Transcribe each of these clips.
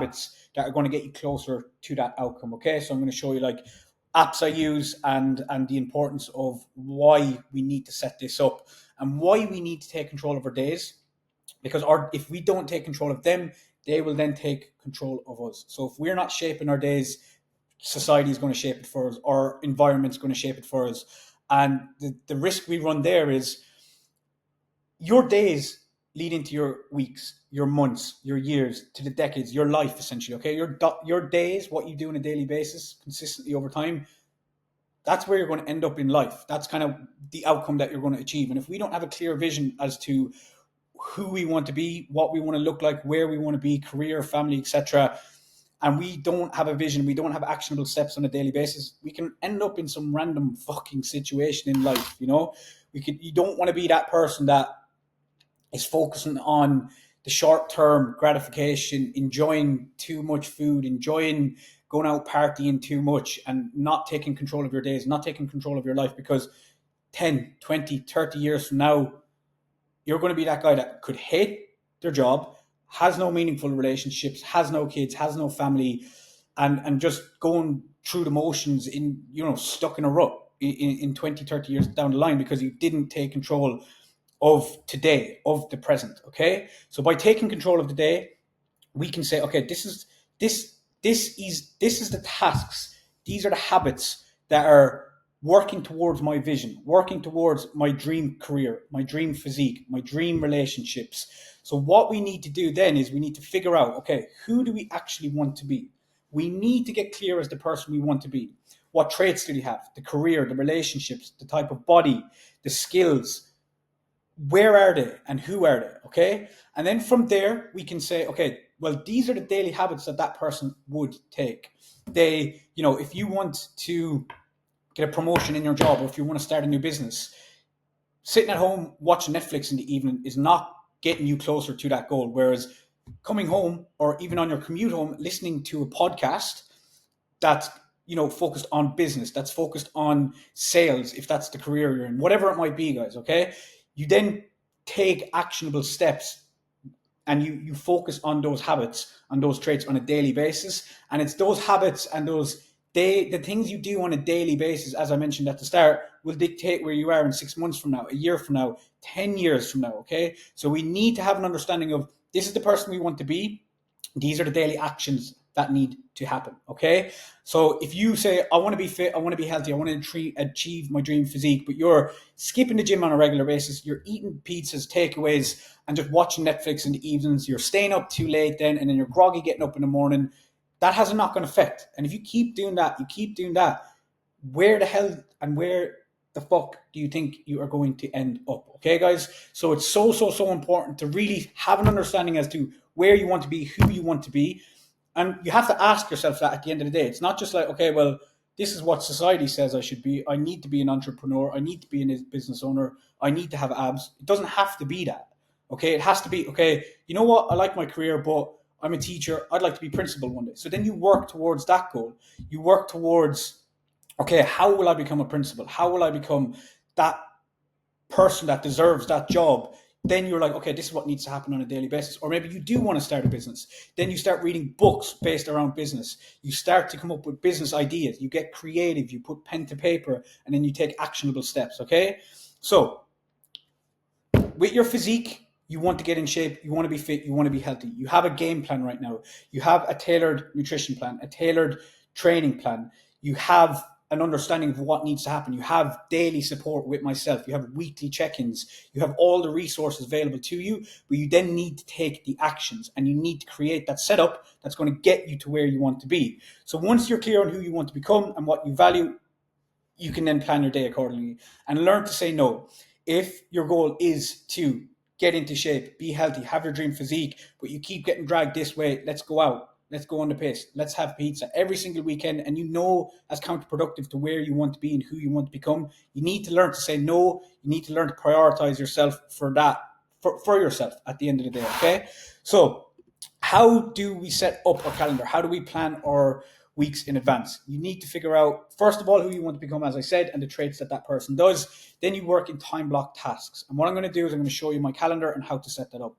habits that are going to get you closer to that outcome. Okay, so I'm going to show you like apps I use and the importance of why we need to set this up and why we need to take control of our days, because if we don't take control of them, they will then take control of us. So if we're not shaping our days, society is going to shape it for us, our environment's going to shape it for us. And the risk we run there is your days lead into your weeks, your months, your years, to the decades, your life essentially. Okay, your days, what you do on a daily basis, consistently over time, that's where you're going to end up in life. That's kind of the outcome that you're going to achieve. And if we don't have a clear vision as to who we want to be, what we want to look like, where we want to be, career, family, etc., and we don't have a vision, we don't have actionable steps on a daily basis, we can end up in some random fucking situation in life. You don't want to be that person that is focusing on the short-term gratification, enjoying too much food, enjoying going out partying too much, and not taking control of your days, not taking control of your life, because 10, 20, 30 years from now, you're going to be that guy that could hate their job, has no meaningful relationships, has no kids, has no family, and just going through the motions stuck in a rut in 20, 30 years down the line, because you didn't take control of today, of the present. Okay, so by taking control of the day, we can say, okay, this is the tasks, these are the habits that are working towards my vision, working towards my dream career, my dream physique, my dream relationships. So what we need to do then is we need to figure out, okay, who do we actually want to be? We need to get clear as the person we want to be. What traits do we have? The career, the relationships, the type of body, the skills. Where are they and who are they? Okay. And then from there, we can say, okay, well, these are the daily habits that person would take. If you want to get a promotion in your job, or if you want to start a new business, sitting at home watching Netflix in the evening is not getting you closer to that goal. Whereas coming home, or even on your commute home, listening to a podcast that's focused on business, that's focused on sales, if that's the career you're in, whatever it might be, guys. Okay, you then take actionable steps, and you focus on those habits, on those traits on a daily basis. And it's those habits and the things you do on a daily basis, as I mentioned at the start, will dictate where you are in 6 months from now, a year from now, 10 years from now. Okay, so we need to have an understanding of, this is the person we want to be, these are the daily actions that need to happen. Okay, so if you say, I want to be fit, I want to be healthy, I want to achieve my dream physique, but you're skipping the gym on a regular basis, you're eating pizzas, takeaways, and just watching Netflix in the evenings, you're staying up too late then, and then you're groggy getting up in the morning, that has a knock-on effect. And if you keep doing that, where the hell and where the fuck do you think you are going to end up? Okay, guys, so it's so important to really have an understanding as to where you want to be, who you want to be. And you have to ask yourself that at the end of the day. It's not just like, okay, well, this is what society says I should be. I need to be an entrepreneur. I need to be a business owner. I need to have abs. It doesn't have to be that. Okay, it has to be, okay, you know what? I like my career, but I'm a teacher. I'd like to be principal one day. So then you work towards that goal. You work towards, okay, how will I become a principal? How will I become that person that deserves that job? Then you're like, okay, this is what needs to happen on a daily basis. Or maybe you do want to start a business. Then you start reading books based around business. You start to come up with business ideas. You get creative. You put pen to paper, and then you take actionable steps. Okay, so with your physique, you want to get in shape, you want to be fit, you want to be healthy. You have a game plan right now. You have a tailored nutrition plan, a tailored training plan. You have an understanding of what needs to happen. You have daily support with myself. You have weekly check-ins. You have all the resources available to you, but you then need to take the actions, and you need to create that setup that's going to get you to where you want to be. So once you're clear on who you want to become and what you value, you can then plan your day accordingly and learn to say no. If your goal is to get into shape, be healthy, have your dream physique, but you keep getting dragged this way, let's go out. Let's go on the piss. Let's have pizza every single weekend. And that's counterproductive to where you want to be and who you want to become. You need to learn to say no. You need to learn to prioritize yourself for that, for yourself at the end of the day. Okay. So how do we set up our calendar? How do we plan our weeks in advance? You need to figure out, first of all, who you want to become, as I said, and the traits that person does. Then you work in time block tasks. And what I'm going to do is I'm going to show you my calendar and how to set that up.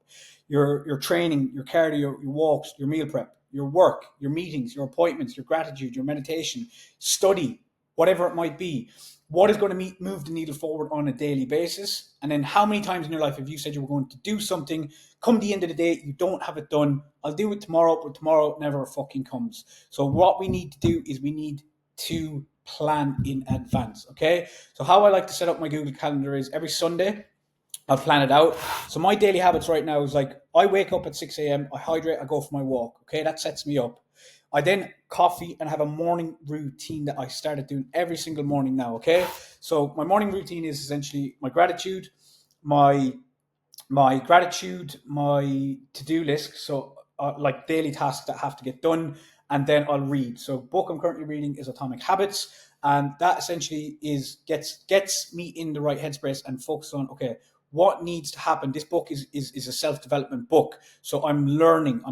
Your training, your cardio, your walks, your meal prep. your work, your meetings, your appointments, your gratitude, your meditation, study, whatever it might be. What is going to move the needle forward on a daily basis? And then how many times in your life have you said you were going to do something, come the end of the day, you don't have it done, I'll do it tomorrow, but tomorrow never fucking comes. So what we need to do is we need to plan in advance, okay? So how I like to set up my Google Calendar is every Sunday, I'll plan it out. So my daily habits right now is like, I wake up at 6 a.m., I hydrate, I go for my walk, okay? That sets me up. I then coffee and have a morning routine that I started doing every single morning now, okay? So my morning routine is essentially my gratitude, my my to-do list. So like daily tasks that have to get done, and then I'll read. So book I'm currently reading is Atomic Habits, and that essentially gets me in the right headspace and focus on, okay, what needs to happen. This book is a self-development book. So I'm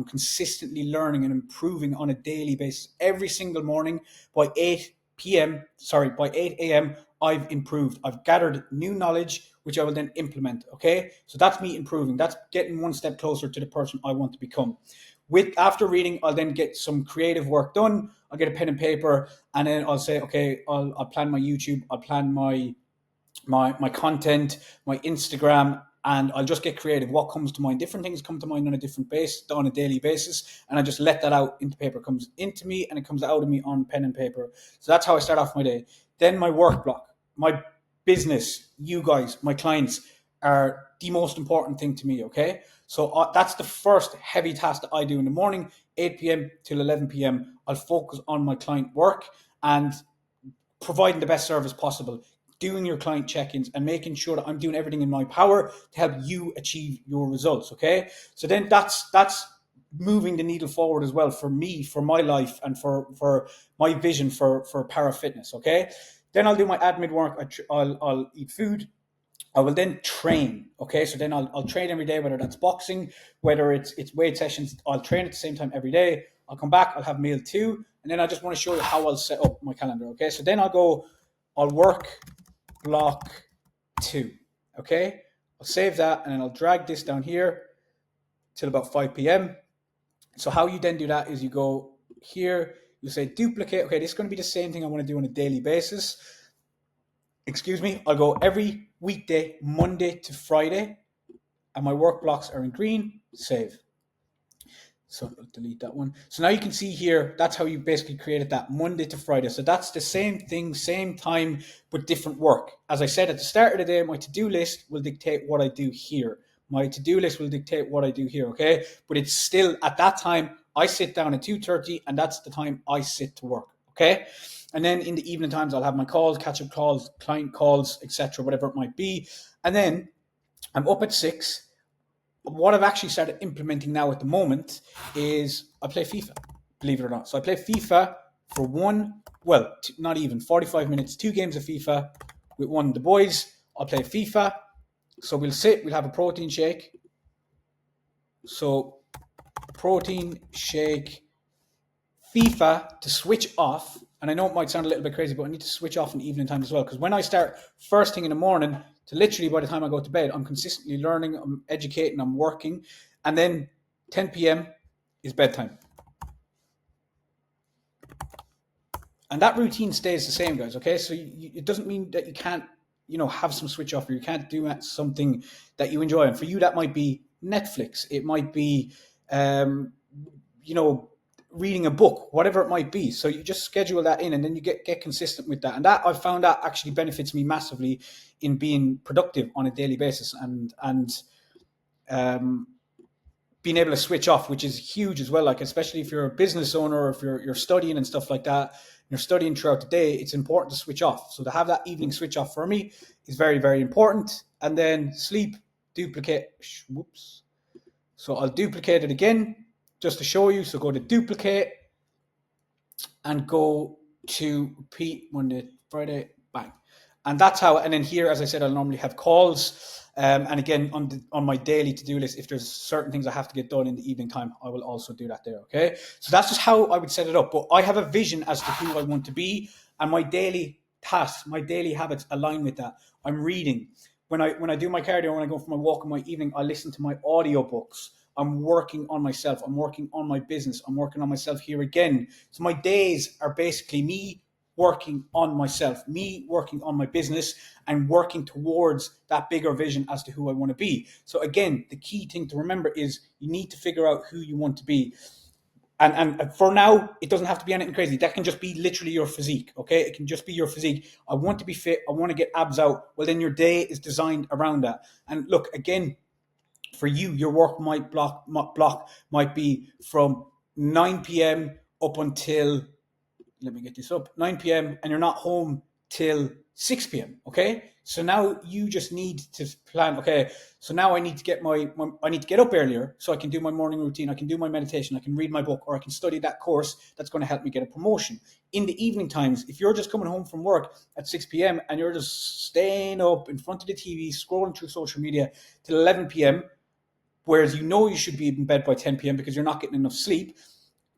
consistently learning and improving on a daily basis. Every single morning by 8 a.m., I've improved. I've gathered new knowledge, which I will then implement. Okay. So that's me improving. That's getting one step closer to the person I want to become. After reading, I'll then get some creative work done. I'll get a pen and paper, and then I'll say, okay, I'll plan my YouTube. I'll plan my content, my Instagram, and I'll just get creative. What comes to mind? Different things come to mind on a daily basis, and I just let that out into paper. It comes into me and it comes out of me on pen and paper. So that's how I start off my day. Then my work block, my business, you guys, my clients are the most important thing to me, okay? So that's the first heavy task that I do in the morning, 8 p.m. till 11 p.m. I'll focus on my client work and providing the best service possible, doing your client check-ins and making sure that I'm doing everything in my power to help you achieve your results, okay? So then that's moving the needle forward as well for me, for my life, and for my vision for para fitness, okay? Then I'll do my admin work. I'll eat food. I will then train. Okay, so then I'll train every day, whether that's boxing, whether it's weight sessions. I'll train at the same time every day. I'll come back. I'll have meal 2, and then I just want to show you how I'll set up my calendar. Okay, so then I'll work block 2. Okay, I'll save that, and then I'll drag this down here till about 5 p.m. So how you then do that is you go here. You say duplicate. Okay, this is going to be the same thing I want to do on a daily basis. Excuse me, I'll go every weekday, Monday to Friday, and my work blocks are in green, save. So I'll delete that one. So now you can see here, that's how you basically created that Monday to Friday. So that's the same thing, same time, but different work. As I said at the start of the day, my to-do list will dictate what I do here. My to-do list will dictate what I do here, okay? But it's still, at that time, I sit down at 2:30, and that's the time I sit to work, okay? And then in the evening times, I'll have my calls, catch-up calls, client calls, etc., whatever it might be. And then I'm up at 6. What I've actually started implementing now at the moment is I play FIFA, believe it or not. So I play FIFA for not even 45 minutes, 2 games of FIFA with one of the boys. I'll play FIFA. So we'll have a protein shake. So protein shake, FIFA to switch off. And I know it might sound a little bit crazy, but I need to switch off in the evening time as well. Because when I start first thing in the morning to literally by the time I go to bed, I'm consistently learning, I'm educating, I'm working. And then 10 p.m. is bedtime. And that routine stays the same, guys, okay? So it doesn't mean that you can't, have some switch off, or you can't do something that you enjoy. And for you, that might be Netflix. It might be, reading a book, whatever it might be. So you just schedule that in, and then you get consistent with that. And that I've found that actually benefits me massively in being productive on a daily basis and being able to switch off, which is huge as well. Like, especially if you're a business owner or if you're studying and stuff like that, you're studying throughout the day, it's important to switch off. So to have that evening switch off for me is very, very important. And then sleep, duplicate. Whoops. So I'll duplicate it again just to show you. So go to duplicate and go to repeat Monday, Friday, bang. And that's how, and then here, as I said, I'll normally have calls. And again, on my daily to-do list, if there's certain things I have to get done in the evening time, I will also do that there, okay? So that's just how I would set it up. But I have a vision as to who I want to be, and my daily tasks, my daily habits align with that. I'm reading. When I do my cardio, when I go for my walk in my evening, I listen to my audiobooks. I'm working on myself. I'm working on my business. I'm working on myself here again. So my days are basically me working on myself, me working on my business, and working towards that bigger vision as to who I want to be. So again, the key thing to remember is you need to figure out who you want to be. And for now, it doesn't have to be anything crazy. That can just be literally your physique, okay? It can just be your physique. I want to be fit. I want to get abs out. Well, then your day is designed around that. And look, again, for you, your work block might be from 9 p.m. up until, let me get this up, 9 p.m. and you're not home till 6 p.m. Okay. So now you just need to plan, okay, so now I need to get I need to get up earlier so I can do my morning routine. I can do my meditation. I can read my book, or I can study that course that's going to help me get a promotion. In the evening times, if you're just coming home from work at 6 p.m. and you're just staying up in front of the TV, scrolling through social media till 11 p.m., whereas you should be in bed by 10 p.m. because you're not getting enough sleep,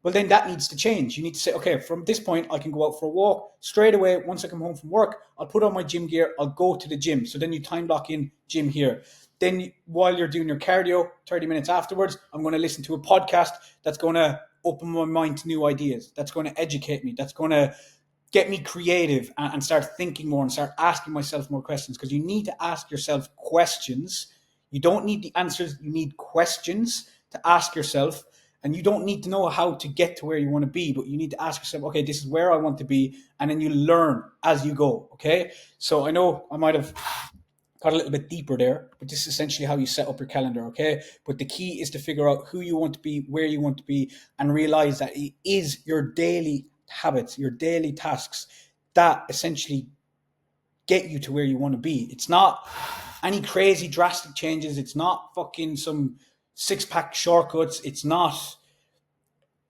well, then that needs to change. You need to say, okay, from this point, I can go out for a walk straight away. Once I come home from work, I'll put on my gym gear. I'll go to the gym. So then you time block in gym here. Then while you're doing your cardio, 30 minutes afterwards, I'm going to listen to a podcast that's going to open my mind to new ideas. That's going to educate me. That's going to get me creative and start thinking more and start asking myself more questions, because you need to ask yourself questions. You don't need the answers. You need questions to ask yourself. And you don't need to know how to get to where you want to be, but you need to ask yourself, okay, this is where I want to be. And then you learn as you go, okay? So I know I might have got a little bit deeper there, but this is essentially how you set up your calendar, okay? But the key is to figure out who you want to be, where you want to be, and realize that it is your daily habits, your daily tasks that essentially get you to where you want to be. It's not any crazy drastic changes. It's not fucking some six-pack shortcuts. It's not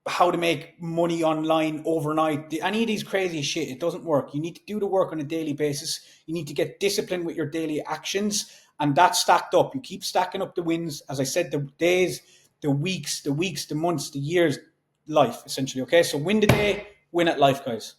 how to make money online overnight. Any of these crazy shit, it doesn't work. You need to do the work on a daily basis. You need to get disciplined with your daily actions, and that's stacked up. You keep stacking up the wins. As I said, the days, the weeks, the months, the years, life, essentially, okay? So win the day, win at life, guys.